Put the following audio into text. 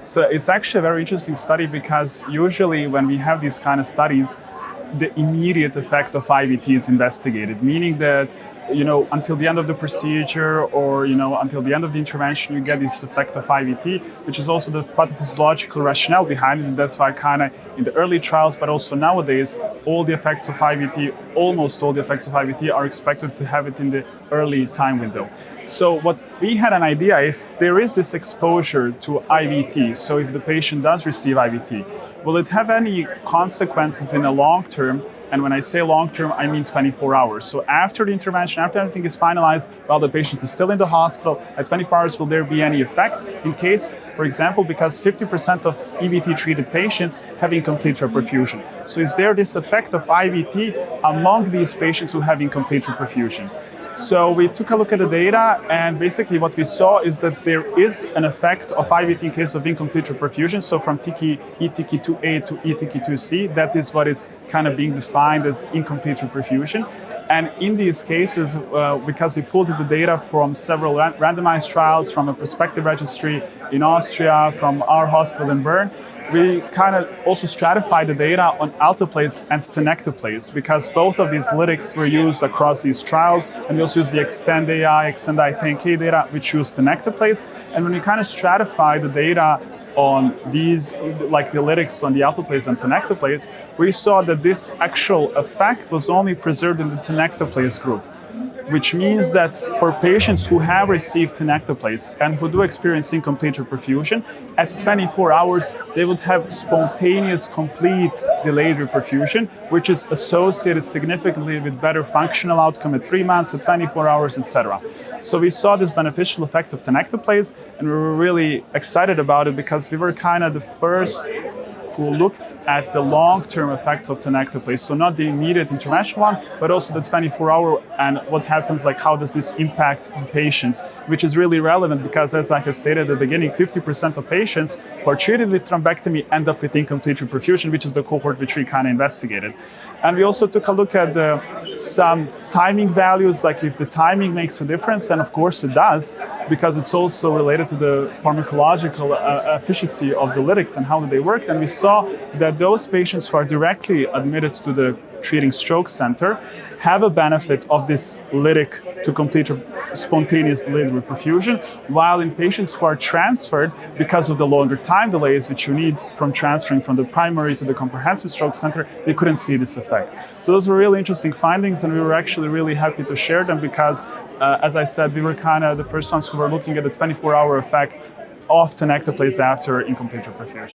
So it's actually a very interesting study because usually when we have these kind of studies, the immediate effect of IVT is investigated, meaning that until the end of the procedure or until the end of the intervention, you get this effect of IVT, which is also the pathophysiological rationale behind it. And that's why kind of in the early trials, but also nowadays, almost all the effects of IVT are expected to have it in the early time window. So what we had an idea, if there is this exposure to IVT, so if the patient does receive IVT, will it have any consequences in the long term? And when I say long term, I mean 24 hours. So after the intervention, after everything is finalized, while the patient is still in the hospital, at 24 hours, will there be any effect? In case, for example, because 50% of EVT-treated patients have incomplete reperfusion. So is there this effect of IVT among these patients who have incomplete reperfusion? So we took a look at the data, and basically what we saw is that there is an effect of IVT in case of incomplete reperfusion. So from ETK2A to ETK2C, that is what is kind of being defined as incomplete reperfusion. And in these cases, because we pulled the data from several randomized trials, from a prospective registry in Austria, from our hospital in Bern, we kind of also stratified the data on alteplase and tenecteplase because both of these lytics were used across these trials, and we also used the extend AI, extend I10K data, which used tenecteplase. And when we kind of stratified the data on these, like the lytics on the alteplase and tenecteplase, we saw that this actual effect was only preserved in the tenecteplase group, which means that for patients who have received tenecteplase and who do experience incomplete reperfusion, at 24 hours, they would have spontaneous, complete delayed reperfusion, which is associated significantly with better functional outcome at 3 months, at 24 hours, etc. So we saw this beneficial effect of tenecteplase, and we were really excited about it because we were kind of the first who looked at the long-term effects of tenecteplase. So not the immediate intervention one, but also the 24-hour and what happens, like how does this impact the patients, which is really relevant because as I have stated at the beginning, 50% of patients who are treated with thrombectomy end up with incomplete reperfusion, which is the cohort which we kind of investigated. And we also took a look at some timing values, like if the timing makes a difference, and of course it does, because it's also related to the pharmacological efficiency of the lytics and how do they work. And we saw that those patients who are directly admitted to the treating stroke center have a benefit of this lytic to complete spontaneous delayed reperfusion, while in patients who are transferred, because of the longer time delays which you need from transferring from the primary to the comprehensive stroke center, they couldn't see this effect. So those were really interesting findings, and we were actually really happy to share them because, as I said, we were kind of the first ones who were looking at the 24-hour effect of tenecteplase after incomplete reperfusion.